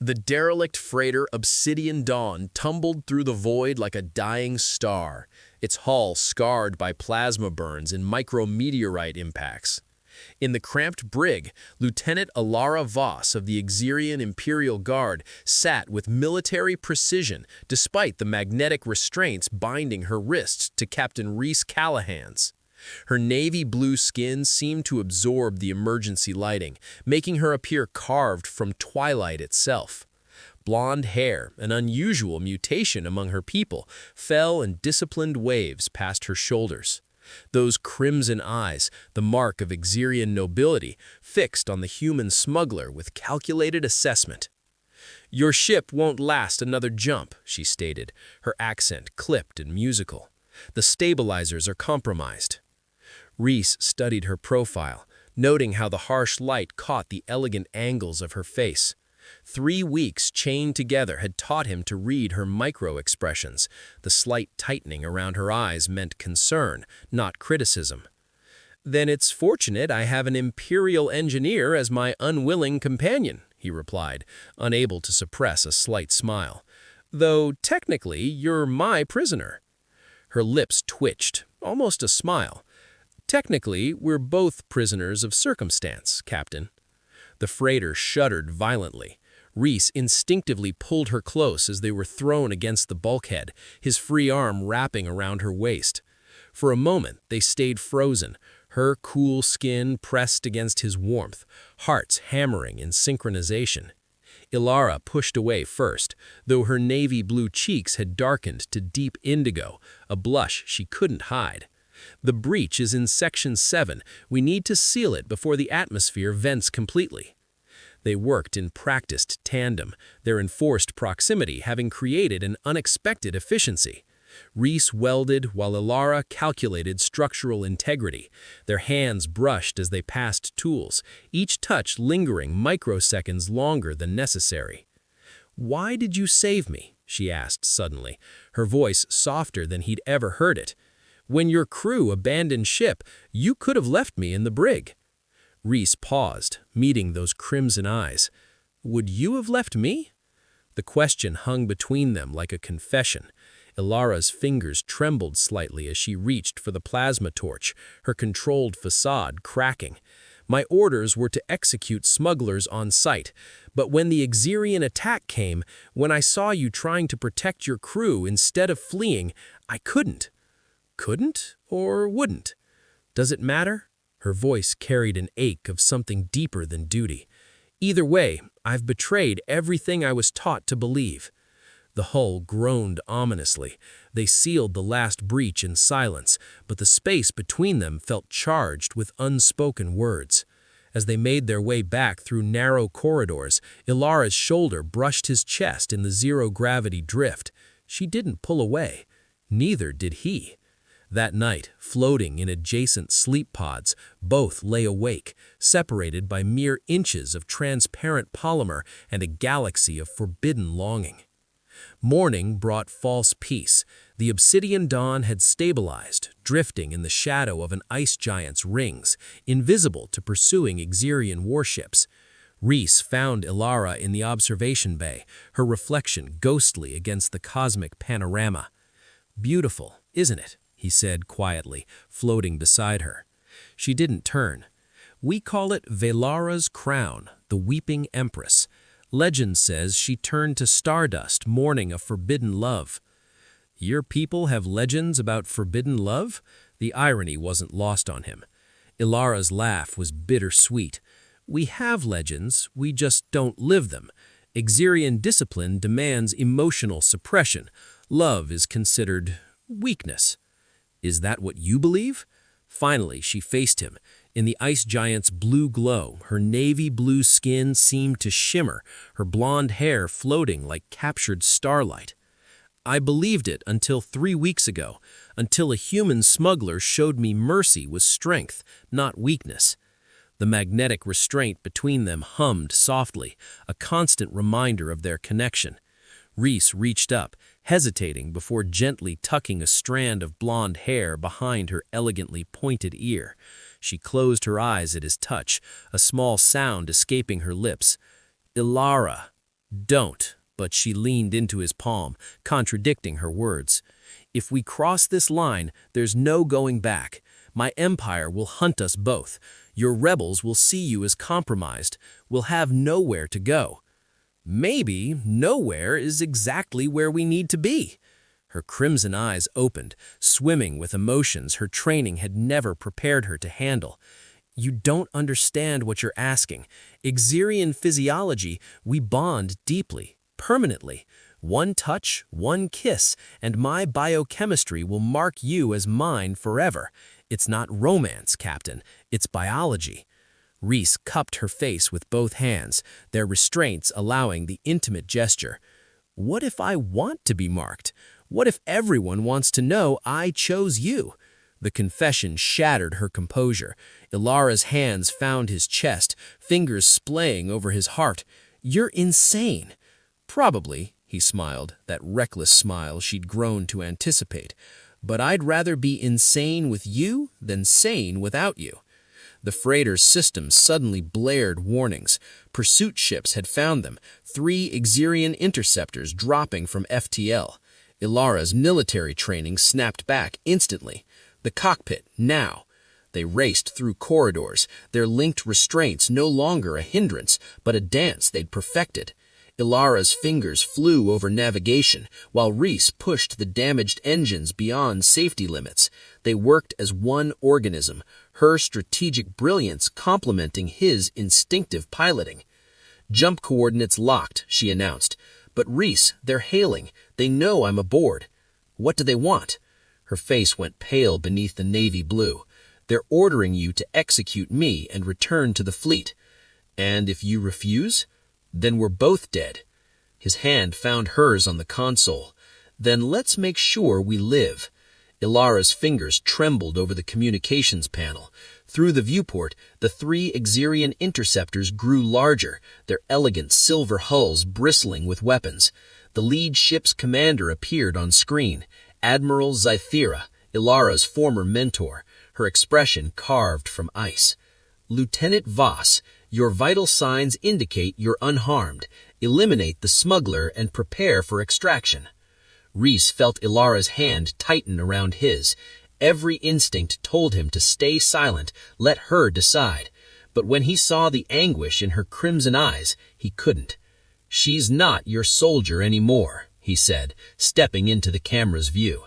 The derelict freighter Obsidian Dawn tumbled through the void like a dying star, its hull scarred by plasma burns and micrometeorite impacts. In the cramped brig, Lieutenant Alara Voss of the Xerian Imperial Guard sat with military precision despite the magnetic restraints binding her wrists to Captain Rhys Callahan's. Her navy blue skin seemed to absorb the emergency lighting, making her appear carved from twilight itself. Blonde hair, an unusual mutation among her people, fell in disciplined waves past her shoulders. Those crimson eyes, the mark of Xerian nobility, fixed on the human smuggler with calculated assessment. "Your ship won't last another jump," she stated, her accent clipped and musical. "The stabilizers are compromised." Rhys studied her profile, noting how the harsh light caught the elegant angles of her face. 3 weeks chained together had taught him to read her micro-expressions. The slight tightening around her eyes meant concern, not criticism. "Then it's fortunate I have an Imperial engineer as my unwilling companion," he replied, unable to suppress a slight smile. "Though technically you're my prisoner." Her lips twitched, almost a smile. "Technically, we're both prisoners of circumstance, Captain." The freighter shuddered violently. Rhys instinctively pulled her close as they were thrown against the bulkhead, his free arm wrapping around her waist. For a moment, they stayed frozen, her cool skin pressed against his warmth, hearts hammering in synchronization. Ilara pushed away first, though her navy blue cheeks had darkened to deep indigo, a blush she couldn't hide. "The breach is in Section 7. We need to seal it before the atmosphere vents completely." They worked in practiced tandem, their enforced proximity having created an unexpected efficiency. Rhys welded while Ilara calculated structural integrity. Their hands brushed as they passed tools, each touch lingering microseconds longer than necessary. "Why did you save me?" she asked suddenly, her voice softer than he'd ever heard it. "When your crew abandoned ship, you could have left me in the brig." Rhys paused, meeting those crimson eyes. "Would you have left me?" The question hung between them like a confession. Ilara's fingers trembled slightly as she reached for the plasma torch, her controlled facade cracking. "My orders were to execute smugglers on sight, but when the Xerian attack came, when I saw you trying to protect your crew instead of fleeing, I couldn't." "Couldn't or wouldn't? Does it matter?" Her voice carried an ache of something deeper than duty. "Either way, I've betrayed everything I was taught to believe." The hull groaned ominously. They sealed the last breach in silence, but the space between them felt charged with unspoken words. As they made their way back through narrow corridors, Ilara's shoulder brushed his chest in the zero-gravity drift. She didn't pull away. Neither did he. That night, floating in adjacent sleep pods, both lay awake, separated by mere inches of transparent polymer and a galaxy of forbidden longing. Morning brought false peace. The Obsidian Dawn had stabilized, drifting in the shadow of an ice giant's rings, invisible to pursuing Xerian warships. Rhys found Ilara in the observation bay, her reflection ghostly against the cosmic panorama. "Beautiful, isn't it?" he said quietly, floating beside her. She didn't turn. "We call it Velara's crown, the weeping empress. Legend says she turned to stardust, mourning a forbidden love." "Your people have legends about forbidden love?" The irony wasn't lost on him. Ilara's laugh was bittersweet. "We have legends, we just don't live them. Xerian discipline demands emotional suppression. Love is considered weakness." "Is that what you believe?" Finally, she faced him. In the ice giant's blue glow, her navy blue skin seemed to shimmer, her blonde hair floating like captured starlight. "I believed it until 3 weeks ago, until a human smuggler showed me mercy was strength, not weakness." The magnetic restraint between them hummed softly, a constant reminder of their connection. Rhys reached up, hesitating before gently tucking a strand of blonde hair behind her elegantly pointed ear. She closed her eyes at his touch, a small sound escaping her lips. "Ilara." Don't, but she leaned into his palm, contradicting her words. If we cross this line, there's no going back. My empire will hunt us both. Your rebels will see you as compromised. We'll have nowhere to go. Maybe nowhere is exactly where we need to be. Her crimson eyes opened, swimming with emotions her training had never prepared her to handle. You don't understand what you're asking. Xerian physiology, we bond deeply, permanently. One touch, one kiss, and my biochemistry will mark you as mine forever. It's not romance, Captain. It's biology. Reese cupped her face with both hands, their restraints allowing the intimate gesture. What if I want to be marked? What if everyone wants to know I chose you? The confession shattered her composure. Ilara's hands found his chest, fingers splaying over his heart. You're insane. Probably, he smiled, that reckless smile she'd grown to anticipate. But I'd rather be insane with you than sane without you. The freighter's systems suddenly blared warnings. Pursuit ships had found them, 3 Xerian interceptors dropping from FTL. Ilara's military training snapped back instantly. The cockpit, now. They raced through corridors, their linked restraints no longer a hindrance, but a dance they'd perfected. Ilara's fingers flew over navigation, while Reese pushed the damaged engines beyond safety limits. They worked as one organism, her strategic brilliance complementing his instinctive piloting. Jump coordinates locked, she announced. But Reese, they're hailing. They know I'm aboard. What do they want? Her face went pale beneath the navy blue. They're ordering you to execute me and return to the fleet. And if you refuse, then we're both dead. His hand found hers on the console. Then let's make sure we live. Ilara's fingers trembled over the communications panel. Through the viewport, the 3 Xerian interceptors grew larger, their elegant silver hulls bristling with weapons. The lead ship's commander appeared on screen, Admiral Zythera, Ilara's former mentor, her expression carved from ice. Lieutenant Voss, your vital signs indicate you're unharmed. Eliminate the smuggler and prepare for extraction. Reese felt Ilara's hand tighten around his. Every instinct told him to stay silent, let her decide. But when he saw the anguish in her crimson eyes, he couldn't. She's not your soldier anymore, he said, stepping into the camera's view.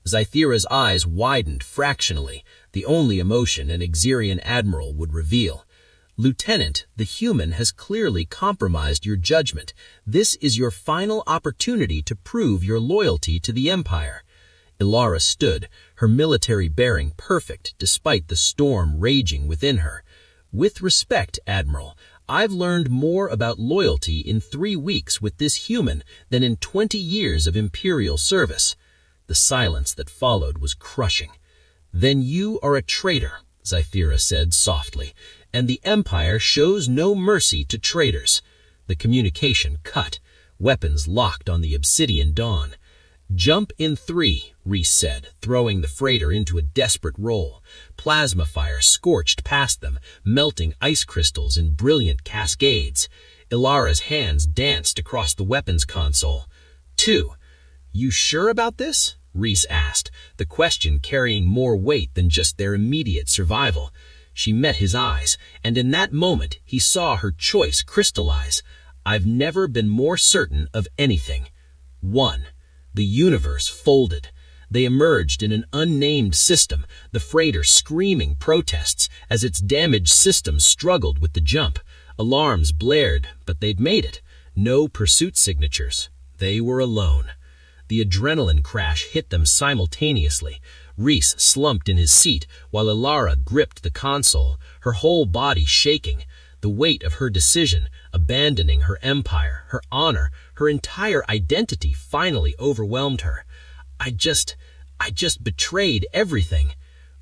Zythera's eyes widened fractionally, the only emotion an Xerian admiral would reveal. Lieutenant, the human has clearly compromised your judgment. This is your final opportunity to prove your loyalty to the Empire. Ilara stood, her military bearing perfect despite the storm raging within her. With respect, Admiral, I've learned more about loyalty in 3 weeks with this human than in 20 years of Imperial service. The silence that followed was crushing. Then you are a traitor, Zythera said softly, and the Empire shows no mercy to traitors. The communication cut, weapons locked on the obsidian dawn. Jump in 3, Reese said, throwing the freighter into a desperate roll. Plasma fire scorched past them, melting ice crystals in brilliant cascades. Ilara's hands danced across the weapons console. 2. You sure about this? Reese asked, the question carrying more weight than just their immediate survival. She met his eyes, and in that moment he saw her choice crystallize. I've never been more certain of anything. 1. The universe folded. They emerged in an unnamed system, the freighter screaming protests as its damaged systems struggled with the jump. Alarms blared, but they'd made it. No pursuit signatures. They were alone. The adrenaline crash hit them simultaneously. Reese slumped in his seat while Ilara gripped the console, her whole body shaking. The weight of her decision, abandoning her empire, her honor, her entire identity finally overwhelmed her. I just betrayed everything.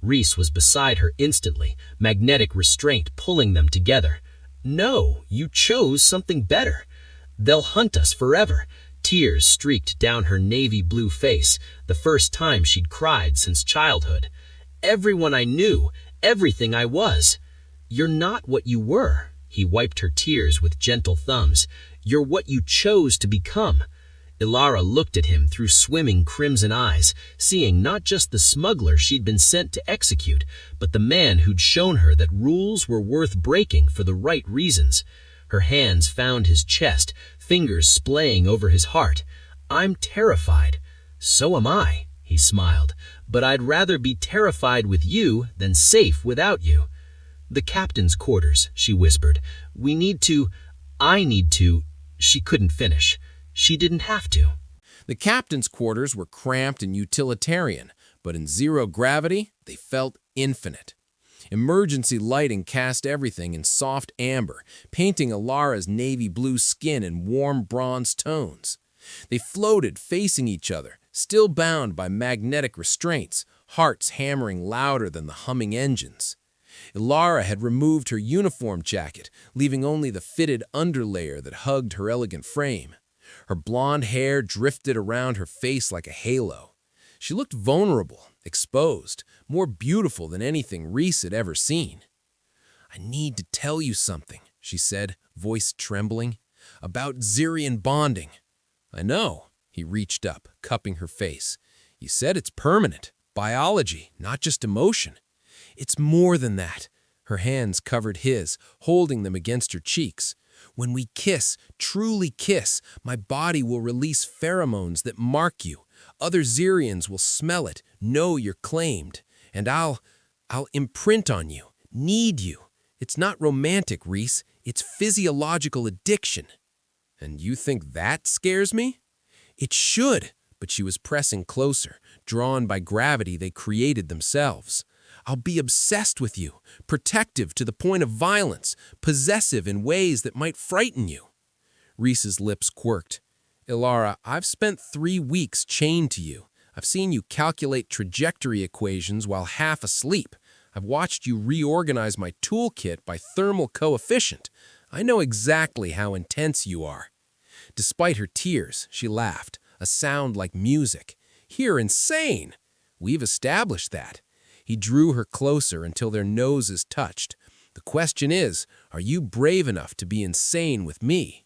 Reese was beside her instantly, magnetic restraint pulling them together. No, you chose something better. They'll hunt us forever. Tears streaked down her navy blue face, the first time she'd cried since childhood. Everyone I knew, everything I was. You're not what you were. He wiped her tears with gentle thumbs. You're what you chose to become." Ilara looked at him through swimming crimson eyes, seeing not just the smuggler she'd been sent to execute, but the man who'd shown her that rules were worth breaking for the right reasons. Her hands found his chest, fingers splaying over his heart. "I'm terrified." "So am I," he smiled, "but I'd rather be terrified with you than safe without you." "The captain's quarters," she whispered. I need to." She couldn't finish. She didn't have to. The captain's quarters were cramped and utilitarian, but in zero gravity, they felt infinite. Emergency lighting cast everything in soft amber, painting Ilara's navy blue skin in warm bronze tones. They floated facing each other, still bound by magnetic restraints, hearts hammering louder than the humming engines. Ilara had removed her uniform jacket, leaving only the fitted underlayer that hugged her elegant frame. Her blonde hair drifted around her face like a halo. She looked vulnerable, exposed, more beautiful than anything Rhys had ever seen. "I need to tell you something," she said, voice trembling, "about Xerian bonding." "I know." He reached up, cupping her face. "You said it's permanent. Biology, not just emotion." "It's more than that." Her hands covered his, holding them against her cheeks. "When we kiss, truly kiss, my body will release pheromones that mark you. Other Xerians will smell it, know you're claimed. And I'll imprint on you, need you. It's not romantic, Rhys. It's physiological addiction." "And you think that scares me?" "It should." But she was pressing closer, drawn by gravity they created themselves. "I'll be obsessed with you, protective to the point of violence, possessive in ways that might frighten you." Rhys's lips quirked. "Ilara, I've spent 3 weeks chained to you. I've seen you calculate trajectory equations while half asleep. I've watched you reorganize my toolkit by thermal coefficient. I know exactly how intense you are." Despite her tears, she laughed, a sound like music. "You're insane." "We've established that." He drew her closer until their noses touched. "The question is, are you brave enough to be insane with me?"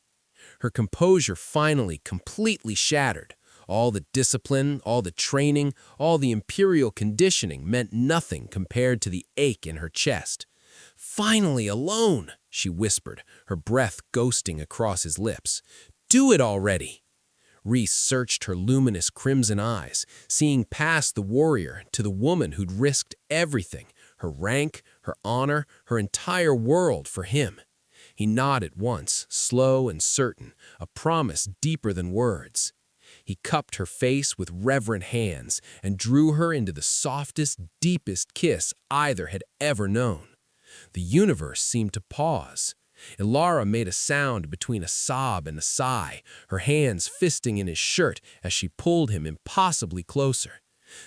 Her composure finally completely shattered. All the discipline, all the training, all the imperial conditioning meant nothing compared to the ache in her chest. "Finally alone," she whispered, her breath ghosting across his lips. "Do it already." Rhys searched her luminous crimson eyes, seeing past the warrior to the woman who'd risked everything, her rank, her honor, her entire world for him. He nodded once, slow and certain, a promise deeper than words. He cupped her face with reverent hands and drew her into the softest, deepest kiss either had ever known. The universe seemed to pause. Ilara made a sound between a sob and a sigh, her hands fisting in his shirt as she pulled him impossibly closer.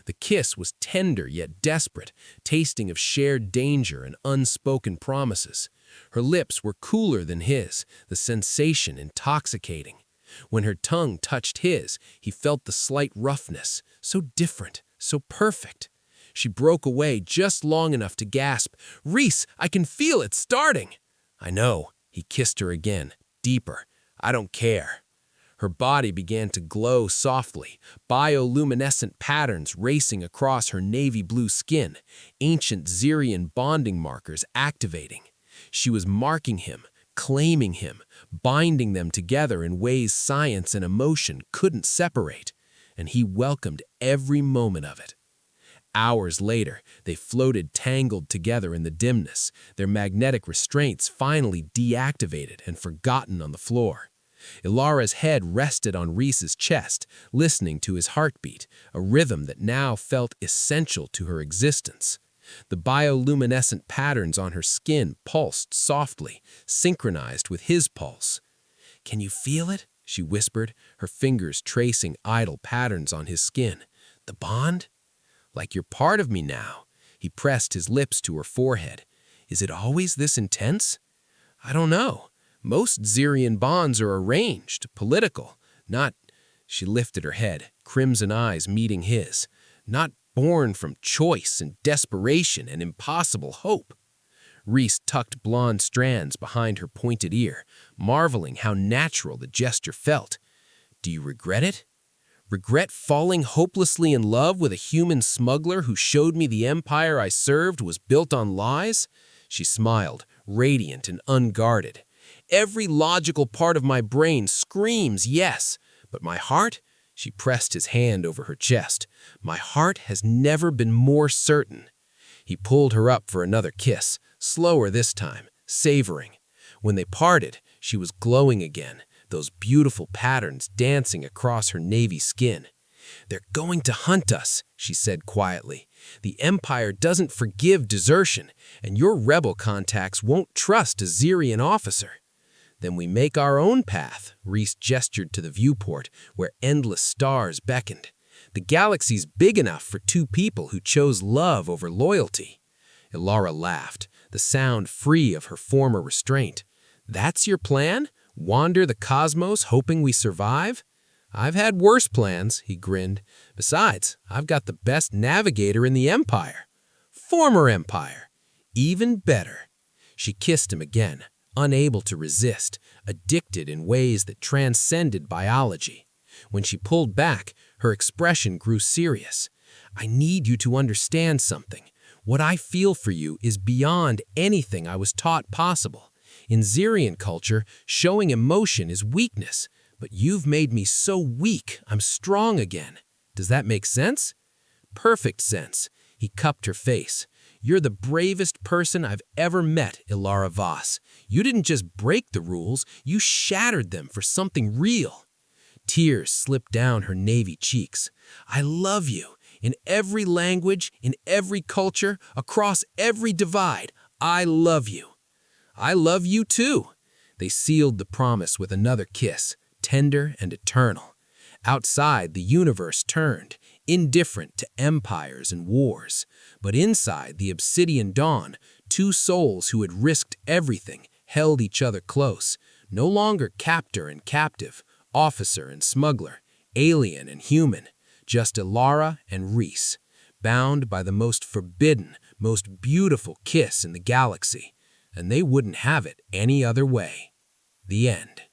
The kiss was tender yet desperate, tasting of shared danger and unspoken promises. Her lips were cooler than his, the sensation intoxicating. When her tongue touched his, he felt the slight roughness, so different, so perfect. She broke away just long enough to gasp, "Rhys, I can feel it starting!" "I know." He kissed her again, deeper. "I don't care." Her body began to glow softly, bioluminescent patterns racing across her navy blue skin, ancient Xerian bonding markers activating. She was marking him, claiming him, binding them together in ways science and emotion couldn't separate, and he welcomed every moment of it. Hours later, they floated tangled together in the dimness, their magnetic restraints finally deactivated and forgotten on the floor. Ilara's head rested on Rhys's chest, listening to his heartbeat, a rhythm that now felt essential to her existence. The bioluminescent patterns on her skin pulsed softly, synchronized with his pulse. "Can you feel it?" she whispered, her fingers tracing idle patterns on his skin. "The bond?" "Like you're part of me now." He pressed his lips to her forehead. "Is it always this intense?" "I don't know. Most Xerian bonds are arranged, political, not—" She lifted her head, crimson eyes meeting his. "Not born from choice and desperation and impossible hope." Reese tucked blonde strands behind her pointed ear, marveling how natural the gesture felt. "Do you regret it? Regret falling hopelessly in love with a human smuggler who showed me the empire I served was built on lies?" She smiled, radiant and unguarded. "Every logical part of my brain screams yes, but my heart," she pressed his hand over her chest, "my heart has never been more certain." He pulled her up for another kiss, slower this time, savoring. When they parted, she was glowing again, those beautiful patterns dancing across her navy skin. "They're going to hunt us," she said quietly. "The Empire doesn't forgive desertion, and your rebel contacts won't trust a Zirian officer." "Then we make our own path," Reese gestured to the viewport, where endless stars beckoned. "The galaxy's big enough for two people who chose love over loyalty." Ilara laughed, the sound free of her former restraint. "That's your plan? Wander the cosmos hoping we survive?" "I've had worse plans," he grinned. "Besides, I've got the best navigator in the Empire." "Former Empire." "Even better." She kissed him again, unable to resist, addicted in ways that transcended biology. When she pulled back, her expression grew serious. "I need you to understand something. What I feel for you is beyond anything I was taught possible. In Zirian culture, showing emotion is weakness, but you've made me so weak I'm strong again. Does that make sense?" "Perfect sense." He cupped her face. "You're the bravest person I've ever met, Ilara Voss. You didn't just break the rules, you shattered them for something real." Tears slipped down her navy cheeks. "I love you. In every language, in every culture, across every divide, I love you." "I love you too." They sealed the promise with another kiss, tender and eternal. Outside, the universe turned, indifferent to empires and wars. But inside the obsidian dawn, two souls who had risked everything held each other close, no longer captor and captive, officer and smuggler, alien and human, just Ilara and Reese, bound by the most forbidden, most beautiful kiss in the galaxy, and they wouldn't have it any other way. The end.